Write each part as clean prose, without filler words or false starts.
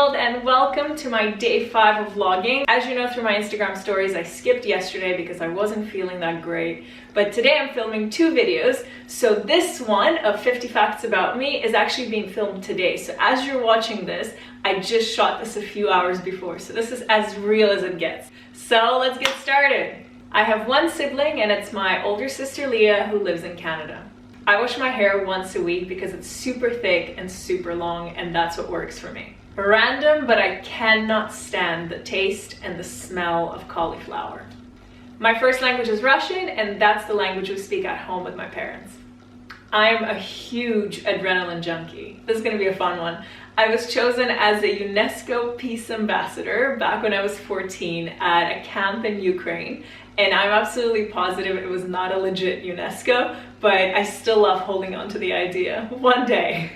world, and welcome to my day 5 of vlogging. As you know through my Instagram stories, I skipped yesterday because I wasn't feeling that great. But today I'm filming 2 videos. So this one of 50 facts about me is actually being filmed today. So as you're watching this, I just shot this a few hours before. So this is as real as it gets. So let's get started. I have one sibling, and it's my older sister Leah, who lives in Canada. I wash my hair once a week because it's super thick and super long, and that's what works for me. Random, but I cannot stand the taste and the smell of cauliflower. My first language is Russian, and that's the language we speak at home with my parents. I'm a huge adrenaline junkie. This is gonna be a fun one. I was chosen as a UNESCO Peace Ambassador back when I was 14 at a camp in Ukraine, and I'm absolutely positive it was not a legit UNESCO, but I still love holding on to the idea. One day.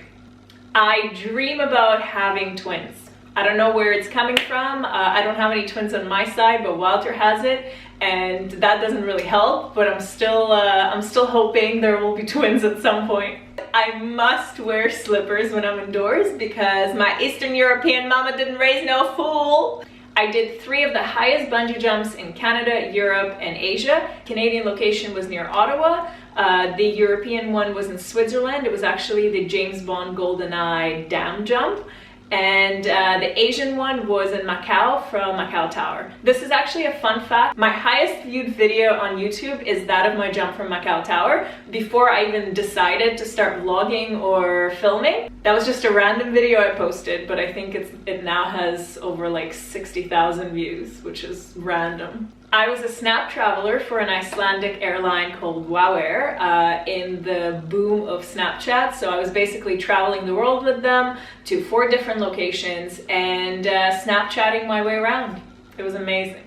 I dream about having twins. I don't know where it's coming from. I don't have any twins on my side, but Walter has it, and that doesn't really help, but I'm still hoping there will be twins at some point. I must wear slippers when I'm indoors because my Eastern European mama didn't raise no fool. I did 3 of the highest bungee jumps in Canada, Europe, and Asia. Canadian location was near Ottawa. The European one was in Switzerland. It was actually the James Bond GoldenEye dam jump. And the Asian one was in Macau from Macau Tower. This is actually a fun fact. My highest viewed video on YouTube is that of my jump from Macau Tower before I even decided to start vlogging or filming. That was just a random video I posted, but I think it now has over like 60,000 views, which is random. I was a Snap traveler for an Icelandic airline called WOW Air in the boom of Snapchat. So I was basically traveling the world with them to 4 different locations and Snapchatting my way around. It was amazing.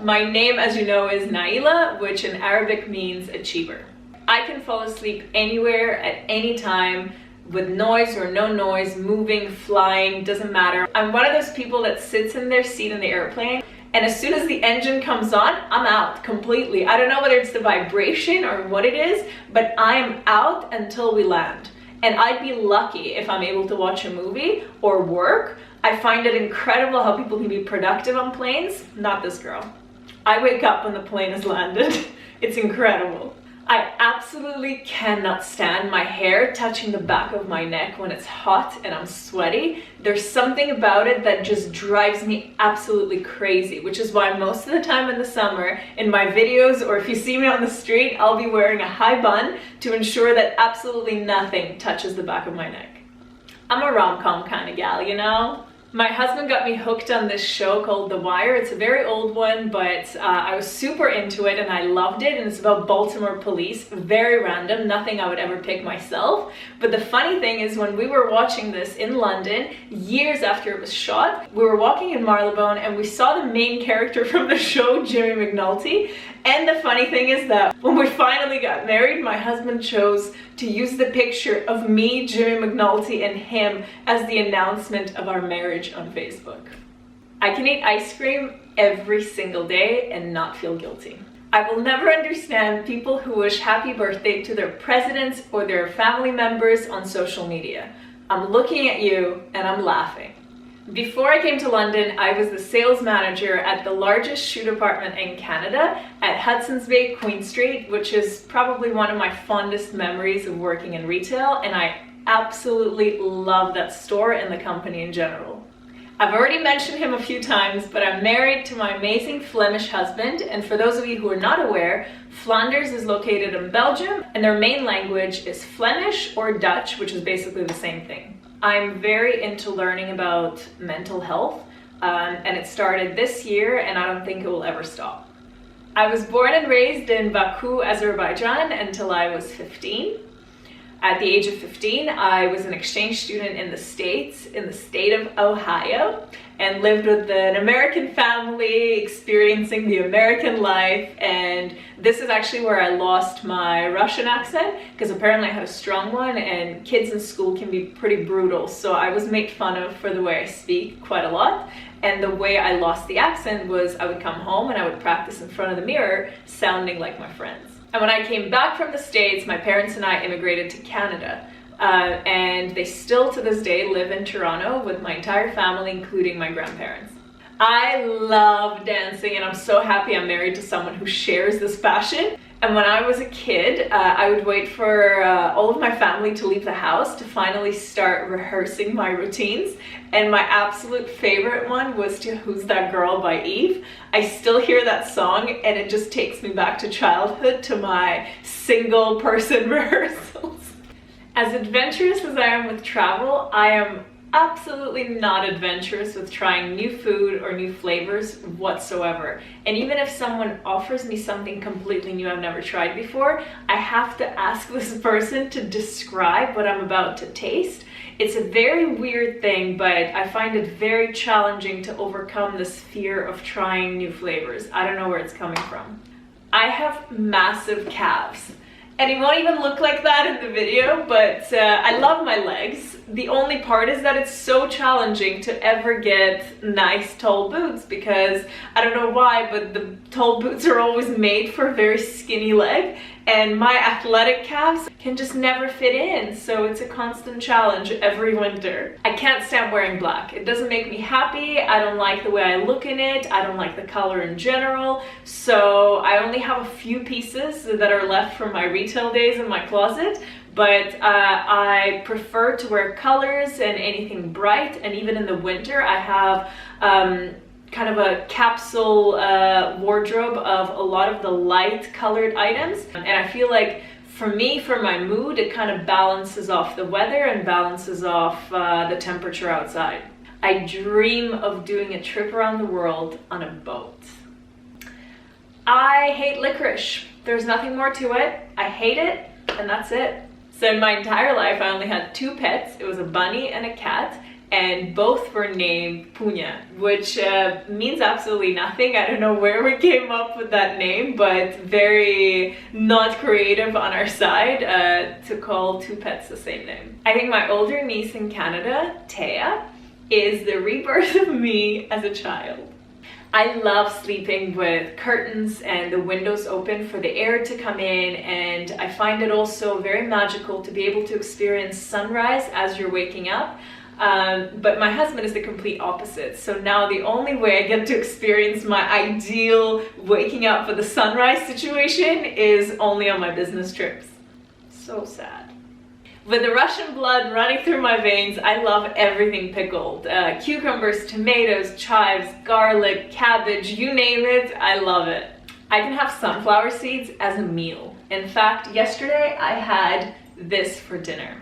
My name, as you know, is Naila, which in Arabic means achiever. I can fall asleep anywhere at any time, with noise or no noise, moving, flying, doesn't matter. I'm one of those people that sits in their seat in the airplane, and as soon as the engine comes on, I'm out completely. I don't know whether it's the vibration or what it is, but I'm out until we land. And I'd be lucky if I'm able to watch a movie or work. I find it incredible how people can be productive on planes. Not this girl. I wake up when the plane has landed. It's incredible. I absolutely cannot stand my hair touching the back of my neck when it's hot and I'm sweaty. There's something about it that just drives me absolutely crazy, which is why most of the time in the summer, in my videos, or if you see me on the street, I'll be wearing a high bun to ensure that absolutely nothing touches the back of my neck. I'm a rom-com kind of gal, you know? My husband got me hooked on this show called The Wire. It's a very old one, but I was super into it and I loved it, and it's about Baltimore police. Very random, nothing I would ever pick myself. But the funny thing is, when we were watching this in London, years after it was shot, we were walking in Marylebone and we saw the main character from the show, Jimmy McNulty. And the funny thing is that when we finally got married, my husband chose to use the picture of me, Jimmy McNulty, and him as the announcement of our marriage on Facebook. I can eat ice cream every single day and not feel guilty. I will never understand people who wish happy birthday to their presidents or their family members on social media. I'm looking at you and I'm laughing. Before I came to London, I was the sales manager at the largest shoe department in Canada at Hudson's Bay, Queen Street, which is probably one of my fondest memories of working in retail, and I absolutely love that store and the company in general. I've already mentioned him a few times, but I'm married to my amazing Flemish husband, and for those of you who are not aware, Flanders is located in Belgium, and their main language is Flemish or Dutch, which is basically the same thing. I'm very into learning about mental health, and it started this year, and I don't think it will ever stop. I was born and raised in Baku, Azerbaijan until I was 15. At the age of 15, I was an exchange student in the States, in the state of Ohio, and lived with an American family, experiencing the American life. And this is actually where I lost my Russian accent, because apparently I had a strong one, and kids in school can be pretty brutal. So I was made fun of for the way I speak quite a lot. And the way I lost the accent was I would come home and I would practice in front of the mirror, sounding like my friends. And when I came back from the States, my parents and I immigrated to Canada. and they still to this day live in Toronto with my entire family, including my grandparents. I love dancing, and I'm so happy I'm married to someone who shares this passion. And when I was a kid, I would wait for all of my family to leave the house to finally start rehearsing my routines. And my absolute favorite one was to Who's That Girl by Eve. I still hear that song and it just takes me back to childhood, to my single person rehearsals. As adventurous as I am with travel, I am absolutely not adventurous with trying new food or new flavors whatsoever. And even if someone offers me something completely new I've never tried before, I have to ask this person to describe what I'm about to taste. It's a very weird thing, but I find it very challenging to overcome this fear of trying new flavors. I don't know where it's coming from. I have massive calves. And it won't even look like that in the video, but I love my legs. The only part is that it's so challenging to ever get nice tall boots, because I don't know why, but the tall boots are always made for a very skinny leg, and my athletic calves can just never fit in, so it's a constant challenge every winter. I can't stand wearing black. It doesn't make me happy. I don't like the way I look in it. I don't like the color in general, so I only have a few pieces that are left from my retail days in my closet. But I prefer to wear colors and anything bright, and even in the winter I have kind of a capsule wardrobe of a lot of the light colored items, and I feel like for me, for my mood, it kind of balances off the weather and balances off the temperature outside. I dream of doing a trip around the world on a boat. I hate licorice. There's nothing more to it. I hate it, and that's it. So in my entire life, I only had 2 pets. It was a bunny and a cat, and both were named Punya, which means absolutely nothing. I don't know where we came up with that name, but very not creative on our side to call 2 pets the same name. I think my older niece in Canada, Taya, is the rebirth of me as a child. I love sleeping with curtains and the windows open for the air to come in, and I find it also very magical to be able to experience sunrise as you're waking up. But my husband is the complete opposite, so now the only way I get to experience my ideal waking up for the sunrise situation is only on my business trips. So sad. With the Russian blood running through my veins, I love everything pickled. Cucumbers, tomatoes, chives, garlic, cabbage, you name it, I love it. I can have sunflower seeds as a meal. In fact, yesterday I had this for dinner.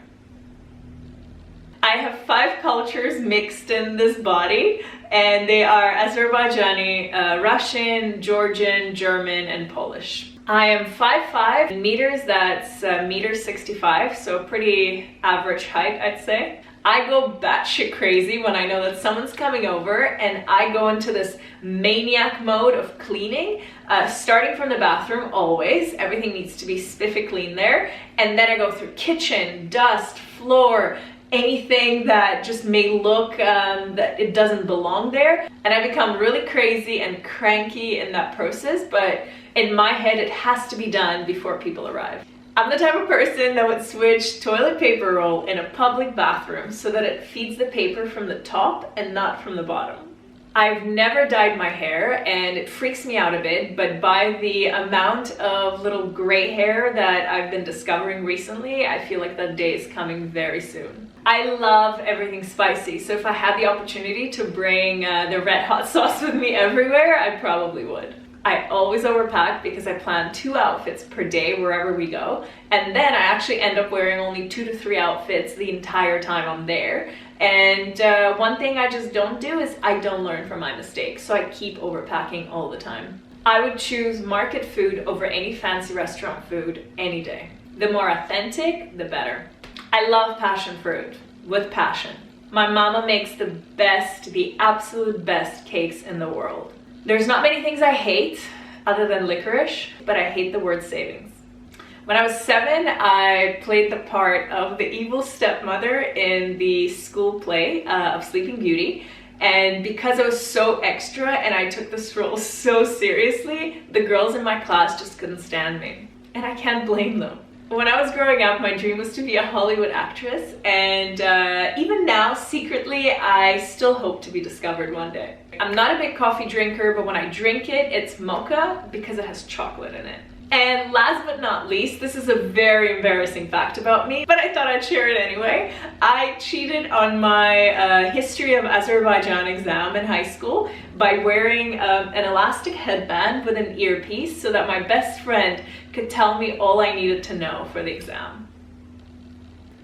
I have 5 cultures mixed in this body, and they are Azerbaijani, Russian, Georgian, German, and Polish. I am 5'5" meters, that's $1.65 meters, so pretty average height, I'd say. I go batshit crazy when I know that someone's coming over, and I go into this maniac mode of cleaning, starting from the bathroom always. Everything needs to be spiffy clean there, and then I go through kitchen, dust, floor, anything that just may look that it doesn't belong there, and I become really crazy and cranky in that process, but in my head it has to be done before people arrive. I'm the type of person that would switch toilet paper roll in a public bathroom so that it feeds the paper from the top and not from the bottom. I've never dyed my hair, and it freaks me out a bit, but by the amount of little gray hair that I've been discovering recently, I feel like that day is coming very soon. I love everything spicy, so if I had the opportunity to bring the red hot sauce with me everywhere, I probably would. I always overpack because I plan 2 outfits per day wherever we go, and then I actually end up wearing only 2 to 3 outfits the entire time I'm there. And one thing I just don't do is I don't learn from my mistakes, so I keep overpacking all the time. I would choose market food over any fancy restaurant food any day. The more authentic, the better. I love passion fruit, with passion. My mama makes the best, the absolute best cakes in the world. There's not many things I hate other than licorice, but I hate the word savings. When I was 7, I played the part of the evil stepmother in the school play of Sleeping Beauty, and because I was so extra and I took this role so seriously, the girls in my class just couldn't stand me, and I can't blame them. When I was growing up, my dream was to be a Hollywood actress, and even now, secretly, I still hope to be discovered one day. I'm not a big coffee drinker, but when I drink it, it's mocha because it has chocolate in it. And last but not least, this is a very embarrassing fact about me, but I thought I'd share it anyway. I cheated on my history of Azerbaijan exam in high school by wearing an elastic headband with an earpiece so that my best friend could tell me all I needed to know for the exam.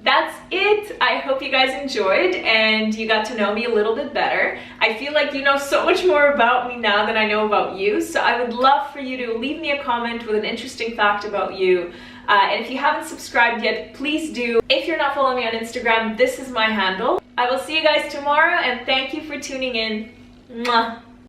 That's it. I hope you guys enjoyed and you got to know me a little bit better. I feel like you know so much more about me now than I know about you, so I would love for you to leave me a comment with an interesting fact about you. And if you haven't subscribed yet, please do. If you're not following me on Instagram, this is my handle. I will see you guys tomorrow, and thank you for tuning in. Mwah.